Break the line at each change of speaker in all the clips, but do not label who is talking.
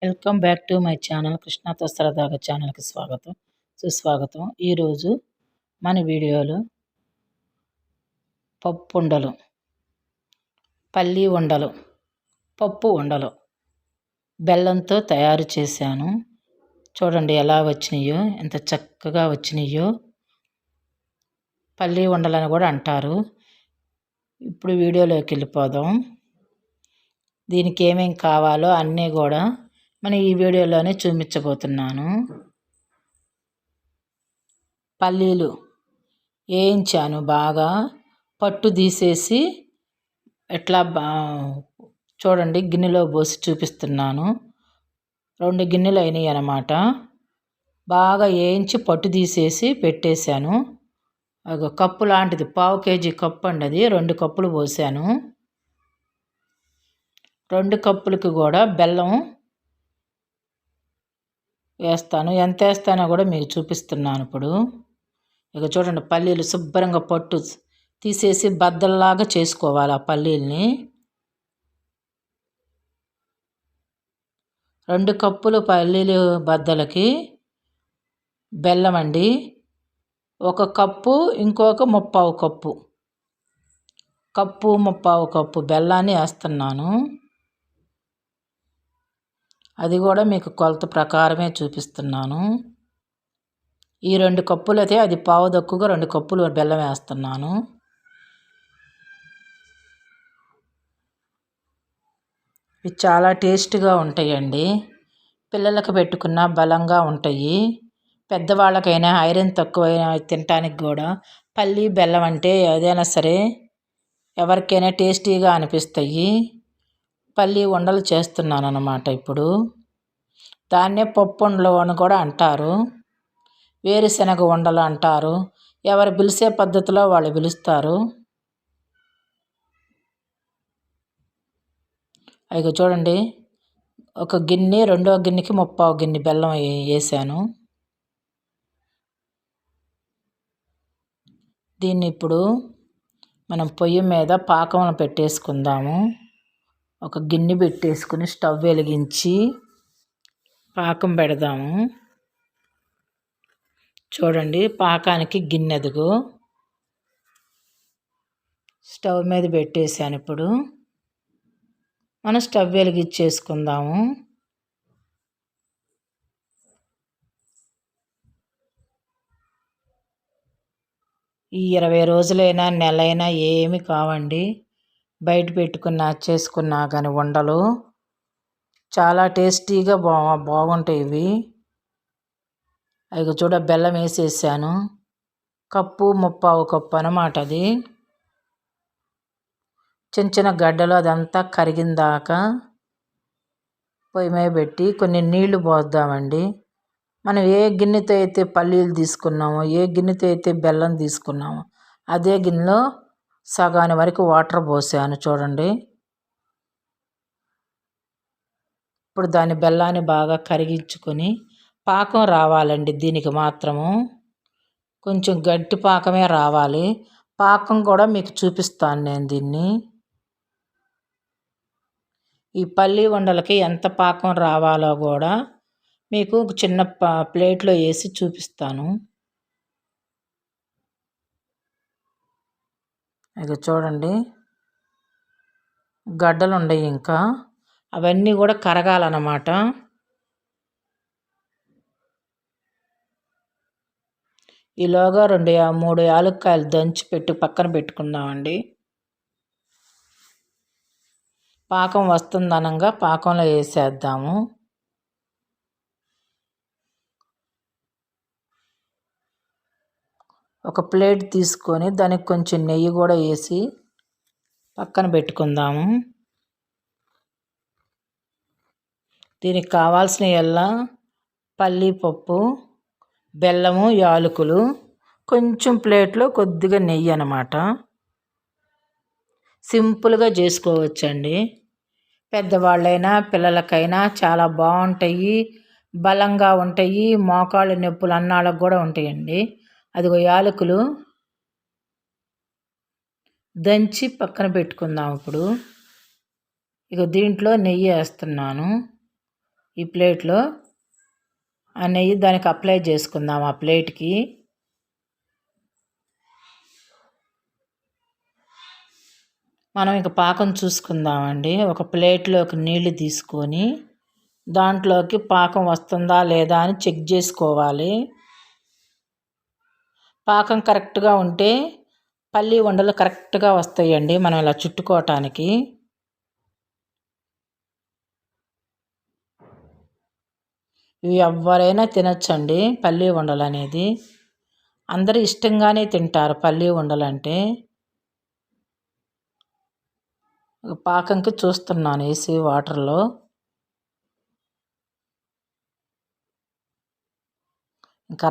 Welcome back to my channel కృష్ణతో సరదాగా ఛానల్కి స్వాగతం సుస్వాగతం. ఈరోజు మన వీడియోలో పప్పు ఉండలు, పల్లి ఉండలు, పప్పు ఉండలు బెల్లంతో తయారు చేశాను. చూడండి ఎలా వచ్చినాయో, ఎంత చక్కగా వచ్చినాయో. పల్లి ఉండలని కూడా అంటారు. ఇప్పుడు వీడియోలోకి వెళ్ళిపోదాం. దీనికి ఏమేం కావాలో అన్నీ కూడా మనం ఈ వీడియోలోనే చూపించబోతున్నాను. పల్లీలు వేయించాను, బాగా పట్టు తీసేసి ఎట్లా చూడండి గిన్నెలో పోసి చూపిస్తున్నాను. 2 గిన్నెలు అయినాయి అన్నమాట. బాగా వేయించి పట్టు తీసేసి పెట్టేశాను. ఒక కప్పు లాంటిది, 1/2 కేజీ కప్పు అండి, అది 2 కప్పులు పోసాను. 2 కప్పులకి కూడా బెల్లం వేస్తాను. ఎంత వేస్తానో కూడా మీకు చూపిస్తున్నాను ఇప్పుడు. ఇక చూడండి, పల్లీలు శుభ్రంగా పట్టు తీసేసి బద్దల్లాగా చేసుకోవాలి ఆ పల్లీల్ని. 2 కప్పులు పల్లీలు బద్దలకి బెల్లం అండి. 1 కప్పు, ఇంకొక 3/4 కప్పు, కప్పు 3/4 కప్పు బెల్లాన్ని వేస్తున్నాను. అది కూడా మీకు కొలత ప్రకారమే చూపిస్తున్నాను. ఈ 2 కప్పులు అయితే అది పావు దక్కుగా 2 కప్పులు బెల్లం వేస్తున్నాను. ఇవి చాలా టేస్ట్గా ఉంటాయండి. పిల్లలకు పెట్టుకున్న బలంగా ఉంటాయి. పెద్దవాళ్ళకైనా ఐరన్ తక్కువైనా తినటానికి కూడా పల్లి బెల్లం అంటే ఏదైనా సరే ఎవరికైనా టేస్టీగా అనిపిస్తాయి. పల్లి ఉండలు చేస్తున్నాను అన్నమాట ఇప్పుడు. దాన్నే పప్పు ఉండలు అని కూడా అంటారు, వేరుశనగ ఉండలు అంటారు. ఎవరు పిలిచే పద్ధతిలో వాళ్ళు పిలుస్తారు. అవి చూడండి, ఒక గిన్నె, 2వ గిన్నెకి 3/4 గిన్నె బెల్లం వేసాను. దీన్ని ఇప్పుడు మనం పొయ్యి మీద పాకం పెట్టేసుకుందాము. ఒక గిన్నె పెట్టేసుకుని స్టవ్ వెలిగించి పాకం పెడదాము. చూడండి, పాకానికి గిన్నె ఎదుగు స్టవ్ మీద పెట్టేసాను. ఇప్పుడు మనం స్టవ్ వెలిగించేసుకుందాము. ఈ 20 రోజులైనా నెలైనా ఏమి కావండి, బయట పెట్టుకున్నా చేసుకున్నా కానీ ఉండలు చాలా టేస్టీగా బాగుంటాయి ఇవి. అవి చూడ బెల్లం వేసేసాను. కప్పు 3/4 కప్పు అన్నమాట. అది చిన్న చిన్న గడ్డలు అదంతా కరిగిందాకా పొయ్యి మీద పెట్టి కొన్ని నీళ్లు పోద్దామండి. మనం ఏ గిన్నెతో అయితే పల్లీలు తీసుకున్నామో, ఏ గిన్నెతో అయితే బెల్లం తీసుకున్నామో అదే గిన్నెలో సగాని వరకు వాటర్ పోసాను. చూడండి, ఇప్పుడు దాని బెల్లాన్ని బాగా కరిగించుకొని పాకం రావాలండి. దీనికి మాత్రము కొంచెం గట్టి పాకమే రావాలి. పాకం కూడా మీకు చూపిస్తాను నేను దీన్ని. ఈ పల్లి ఉండలకి ఎంత పాకం రావాలో కూడా మీకు చిన్న ప్లేట్లో వేసి చూపిస్తాను. ఇక చూడండి, గడ్డలు ఉన్నాయి ఇంకా, అవన్నీ కూడా కరగాలన్నమాట. ఈలోగా 2-3 యాలక్కాయలు దంచి పక్కన పెట్టుకుందామండి. పాకం వస్తుందనంగా పాకంలో వేసేద్దాము. ఒక ప్లేట్ తీసుకొని దానికి కొంచెం నెయ్యి కూడా వేసి పక్కన పెట్టుకుందాము. దీనికి కావాల్సిన పల్లీపప్పు, బెల్లము, యాలకులు, కొంచెం ప్లేట్లో కొద్దిగా నెయ్యి అన్నమాట. సింపుల్గా చేసుకోవచ్చండి. పెద్దవాళ్ళైనా పిల్లలకైనా చాలా బాగుంటాయి, బలంగా ఉంటాయి. మోకాళ్ళ నొప్పులు అన్నాళ్ళకు కూడా ఉంటాయండి. అదిగో యాలకులు దంచి పక్కన పెట్టుకుందాం. ఇప్పుడు ఇక దీంట్లో నెయ్యి వేస్తున్నాను. ఈ ప్లేట్లో ఆ నెయ్యి దానికి అప్లై చేసుకుందాం ఆ ప్లేట్కి. మనం ఇక పాకం చూసుకుందామండి. ఒక ప్లేట్లోకి నీళ్లు తీసుకొని దాంట్లోకి పాకం వస్తుందా లేదా అని చెక్ చేసుకోవాలి. పాకం కరెక్ట్గా ఉంటే పల్లి ఉండలు కరెక్ట్గా వస్తాయండి మనం ఇలా చుట్టుకోవటానికి. ఇవి ఎవరైనా తినచ్చండి పల్లి ఉండలు అనేది. అందరూ ఇష్టంగానే తింటారు పల్లి ఉండలంటే. పాకంకి చూస్తున్నాను వేసి వాటర్లో. ఇంకా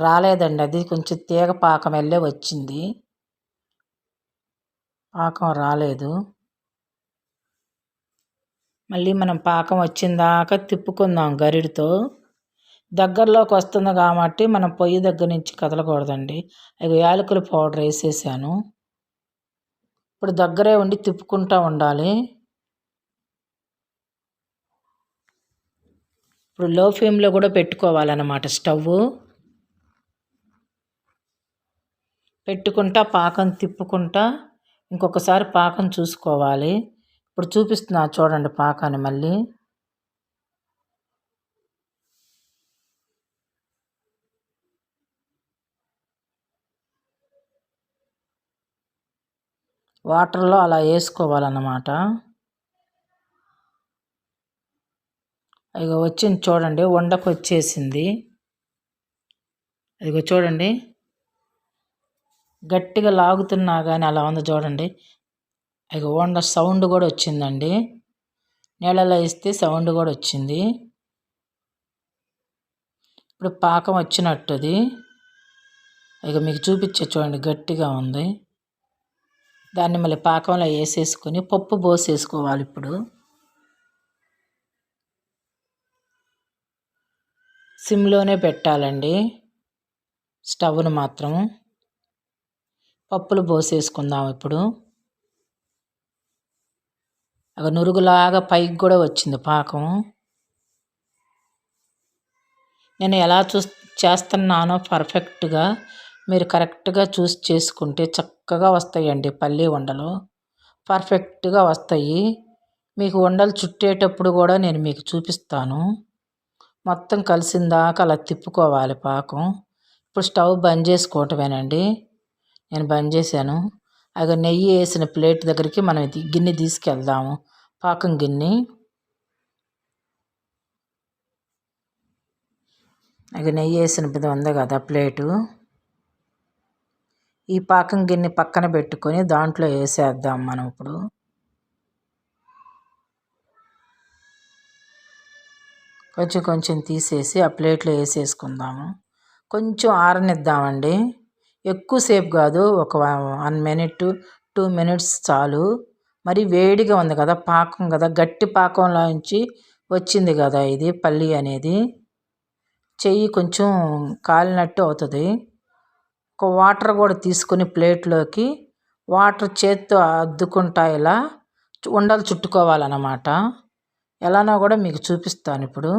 రాలేదండి, అది కొంచెం తీగ పాకం వెళ్ళే వచ్చింది, పాకం రాలేదు. మళ్ళీ మనం పాకం వచ్చిందాకా తిప్పుకుందాం గరిటతో. దగ్గరలోకి వస్తుంది కాబట్టి మనం పొయ్యి దగ్గర నుంచి కదలకూడదండి. అది యాలకుల పౌడర్ వేసేసాను. ఇప్పుడు దగ్గరే ఉండి తిప్పుకుంటూ ఉండాలి. ఇప్పుడు లో ఫ్లేమ్లో కూడా పెట్టుకోవాలన్నమాట స్టవ్. పెట్టుకుంటా పాకం తిప్పుకుంటా ఇంకొకసారి పాకం చూసుకోవాలి. ఇప్పుడు చూపిస్తున్నా చూడండి పాకాన్ని మళ్ళీ. వాటర్లో అలా వేసుకోవాలన్నమాట. ఇక వచ్చింది చూడండి, ఉండకు వచ్చేసింది. ఇదిగో చూడండి, గట్టిగా లాగుతున్నా కానీ అలా ఉంది చూడండి. ఇక ఉండ సౌండ్ కూడా వచ్చిందండి, నీళ్ళలో వేస్తే సౌండ్ కూడా వచ్చింది. ఇప్పుడు పాకం వచ్చినట్టుది. ఇక మీకు చూపించే చూడండి, గట్టిగా ఉంది. దాన్ని మళ్ళీ పాకంలో వేసేసుకొని పప్పు పోసేసుకోవాలి. ఇప్పుడు సిమ్లోనే పెట్టాలండి స్టవ్ను మాత్రం. పప్పులు పోసేసుకుందాం ఇప్పుడు. ఒక నురుగులాగా పైకి కూడా వచ్చింది పాకం. నేను ఎలా చేస్తున్నానో పర్ఫెక్ట్గా మీరు కరెక్ట్గా చూసి చేసుకుంటే చక్కగా వస్తాయండి పల్లి ఉండలు, పర్ఫెక్ట్గా వస్తాయి. మీకు ఉండలు చుట్టేటప్పుడు కూడా నేను మీకు చూపిస్తాను. మొత్తం కలిసిందాకా అలా తిప్పుకోవాలి పాకం. ఇప్పుడు స్టవ్ బంద్ చేసుకోవటమేనండి. నేను బంద్ చేశాను. అది నెయ్యి వేసిన ప్లేట్ దగ్గరికి మనం గిన్నె తీసుకెళ్దాము, పాకం గిన్నె. అది నెయ్యి వేసిన ఉంది కదా ప్లేటు, ఈ పాకం గిన్నె పక్కన పెట్టుకొని దాంట్లో వేసేద్దాం మనం. ఇప్పుడు కొంచెం కొంచెం తీసేసి ఆ ప్లేట్లో వేసేసుకుందాము. కొంచెం ఆరనిద్దామండి, ఎక్కువసేపు కాదు, ఒక 1 minute 2 minutes చాలు. మరి వేడిగా ఉంది కదా పాకం, కదా గట్టి పాకంలో నుంచి వచ్చింది కదా ఇది పల్లి అనేది. చెయ్యి కొంచెం కాలినట్టు అవుతుంది. ఒక వాటర్ కూడా తీసుకుని ప్లేట్లోకి వాటర్ చేత్తో అద్దుకుంటా ఇలా ఉండలు చుట్టుకోవాలన్నమాట. ఎలానో కూడా మీకు చూపిస్తాను ఇప్పుడు.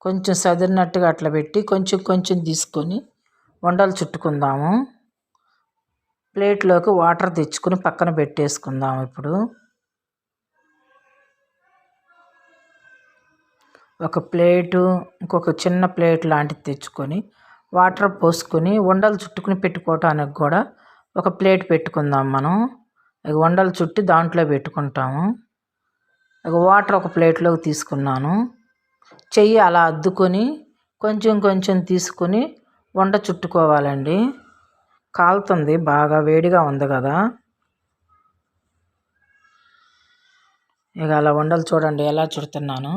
కొంచెం సదిరినట్టుగా అట్లా పెట్టి కొంచెం కొంచెం తీసుకొని ఉండలు చుట్టుకుందాము. ప్లేట్లోకి వాటర్ తెచ్చుకొని పక్కన పెట్టేసుకుందాము. ఇప్పుడు ఒక ప్లేటు, ఇంకొక చిన్న ప్లేట్ లాంటిది తెచ్చుకొని వాటర్ పోసుకొని ఉండలు చుట్టుకుని పెట్టుకోవటానికి కూడా ఒక ప్లేట్ పెట్టుకుందాం మనం. ఉండలు చుట్టి దాంట్లో పెట్టుకుంటాము. వాటర్ ఒక ప్లేట్లోకి తీసుకున్నాను. చెయ్యి అలా అద్దుకొని కొంచెం కొంచెం తీసుకుని వండ చుట్టుకోవాలండి. కాలుతుంది, బాగా వేడిగా ఉంది కదా. ఇక అలా ఉండలు చూడండి ఎలా చుడుతున్నాను.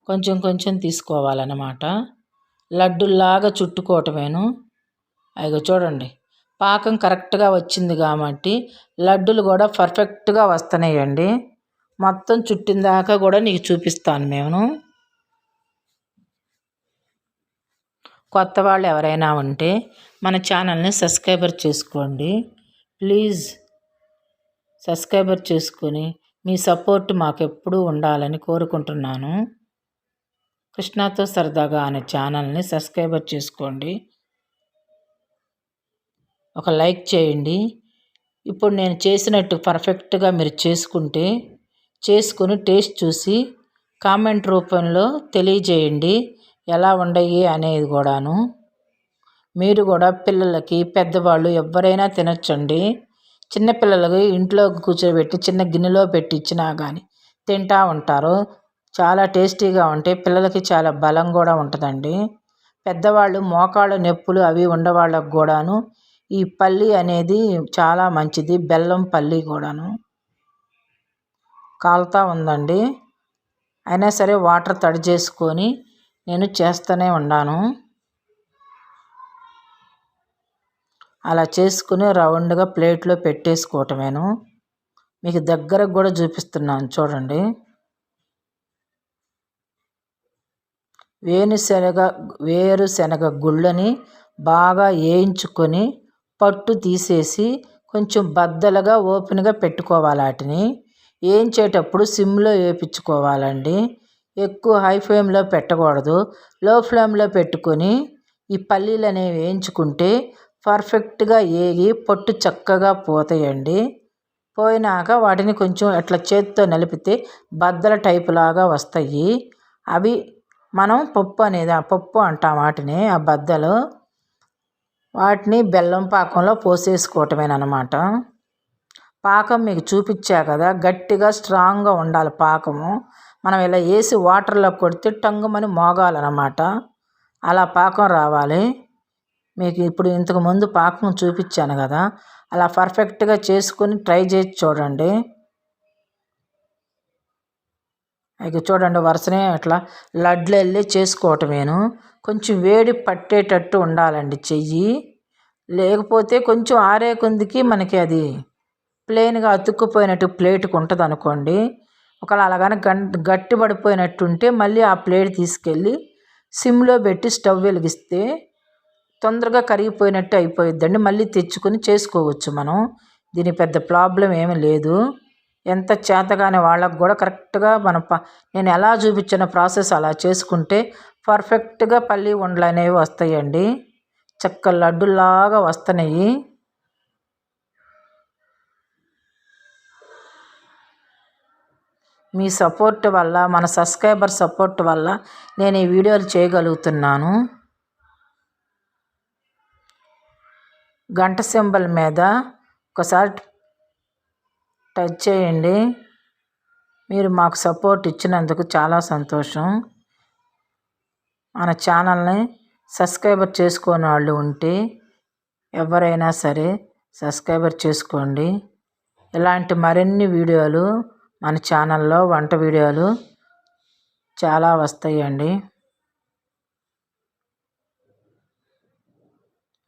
కొంచెం కొంచెం తీసుకోవాలన్నమాట. లడ్డులాగా చుట్టుకోవటమేను. అవి చూడండి, పాకం కరెక్ట్గా వచ్చింది కాబట్టి లడ్డులు కూడా పర్ఫెక్ట్గా వస్తున్నాయండి. మొత్తం చుట్టిన దాకా కూడా నీకు చూపిస్తాను నేను. కొత్త వాళ్ళు ఎవరైనా ఉంటే మన ఛానల్ని సబ్స్క్రైబర్ చేసుకోండి ప్లీజ్. సబ్స్క్రైబర్ చేసుకొని మీ సపోర్ట్ మాకెప్పుడూ ఉండాలని కోరుకుంటున్నాను. కృష్ణతో సరదాగా అనే ఛానల్ని సబ్స్క్రైబర్ చేసుకోండి, ఒక లైక్ చేయండి. ఇప్పుడు నేను చేసినట్టు పర్ఫెక్ట్గా మీరు చేసుకుని టేస్ట్ చూసి కామెంట్ రూపంలో తెలియజేయండి ఎలా ఉండయి అనేది కూడాను. మీరు కూడా పిల్లలకి పెద్దవాళ్ళు ఎవరైనా తినొచ్చండి. చిన్నపిల్లలకి ఇంట్లో కూర్చోబెట్టి చిన్న గిన్నెలో పెట్టి ఇచ్చినా కానీ తింటూ ఉంటారు. చాలా టేస్టీగా ఉంటాయి. పిల్లలకి చాలా బలం కూడా ఉంటుందండి. పెద్దవాళ్ళు మోకాళ్ళ నొప్పులు అవి ఉండవాళ్ళకు కూడాను ఈ పల్లి అనేది చాలా మంచిది. బెల్లం పల్లి కూడాను. కాలుతా ఉందండి, అయినా సరే వాటర్ తడి చేసుకొని నేను చేస్తూనే ఉన్నాను. అలా చేసుకుని రౌండ్గా ప్లేట్లో పెట్టేసుకోవటమేను. మీకు దగ్గరకు కూడా చూపిస్తున్నాను చూడండి. వేరుశనగ గుళ్ళని బాగా వేయించుకొని పట్టు తీసేసి కొంచెం బద్దలుగా ఓపెన్గా పెట్టుకోవాలి. వాటిని వేయించేటప్పుడు సిమ్లో వేయించుకోవాలండి. ఎక్కువ హై ఫ్లేమ్లో పెట్టకూడదు. లో ఫ్లేమ్లో పెట్టుకొని ఈ పల్లీలు అనేవి వేయించుకుంటే పర్ఫెక్ట్గా వేగి పొట్టు చక్కగా పోతాయండి. పోయినాక వాటిని కొంచెం అట్లా చేత్తో నలిపితే బద్దల టైపు లాగా వస్తాయి. అవి మనం పప్పు అంటాం వాటిని. ఆ బద్దలు వాటిని బెల్లం పాకంలో పోసేసుకోవటమేనమాట. పాకం మీకు చూపించా కదా, గట్టిగా స్ట్రాంగ్గా ఉండాలి పాకము. మనం ఇలా వేసి వాటర్లో కొడితే టంగుమని మోగాలన్నమాట. అలా పాకం రావాలి. మీకు ఇప్పుడు ఇంతకుముందు పాకం చూపించాను కదా, అలా పర్ఫెక్ట్గా చేసుకొని ట్రై చేసి చూడండి. ఇక చూడండి వరుసనే అట్లా లడ్లు వెళ్ళి చేసుకోవటమేను. కొంచెం వేడి పట్టేటట్టు ఉండాలండి చెయ్యి. లేకపోతే కొంచెం ఆరే కొందికి మనకి అది ప్లెయిన్గా అతుక్కుపోయినట్టు ప్లేట్కి ఉంటుంది అనుకోండి. ఒకవేళ అలాగని గట్టి పడిపోయినట్టుంటే మళ్ళీ ఆ ప్లేట్ తీసుకెళ్ళి సిమ్లో పెట్టి స్టవ్ వెలిగిస్తే తొందరగా కరిగిపోయినట్టు అయిపోయిద్దండి. మళ్ళీ తెచ్చుకొని చేసుకోవచ్చు మనం. దీని పెద్ద ప్రాబ్లం ఏమీ లేదు. ఎంత చేతగానే వాళ్ళకు కూడా కరెక్ట్గా నేను ఎలా చూపించిన ప్రాసెస్ అలా చేసుకుంటే పర్ఫెక్ట్గా పల్లి ఉండలు అనేవి వస్తాయండి. చక్క లడ్డులాగా వస్తున్నాయి. మీ సపోర్ట్ వల్ల, మన సబ్స్క్రైబర్ సపోర్ట్ వల్ల నేను ఈ వీడియోలు చేయగలుగుతున్నాను. గంట సింబల్ మీద ఒకసారి టచ్ చేయండి. మీరు మాకు సపోర్ట్ ఇచ్చినందుకు చాలా సంతోషం. మన ఛానల్ని సబ్స్క్రైబర్ చేసుకోని వాళ్ళు ఉంటే ఎవరైనా సరే సబ్స్క్రైబర్ చేసుకోండి. ఇలాంటి మరిన్ని వీడియోలు మన ఛానల్లో వంట వీడియోలు చాలా వస్తాయండి.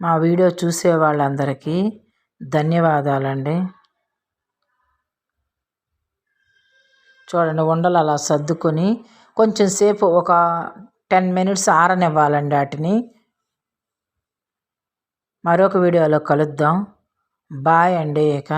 మా వీడియో చూసే వాళ్ళందరికీ ధన్యవాదాలండి. చూడండి ఉండలు అలా సర్దుకొని కొంచెం సేపు ఒక 10 minutes ఆరనివ్వాలండి. వాటిని మరొక వీడియోలో కలుద్దాం. బాయ్ అండి. ఇక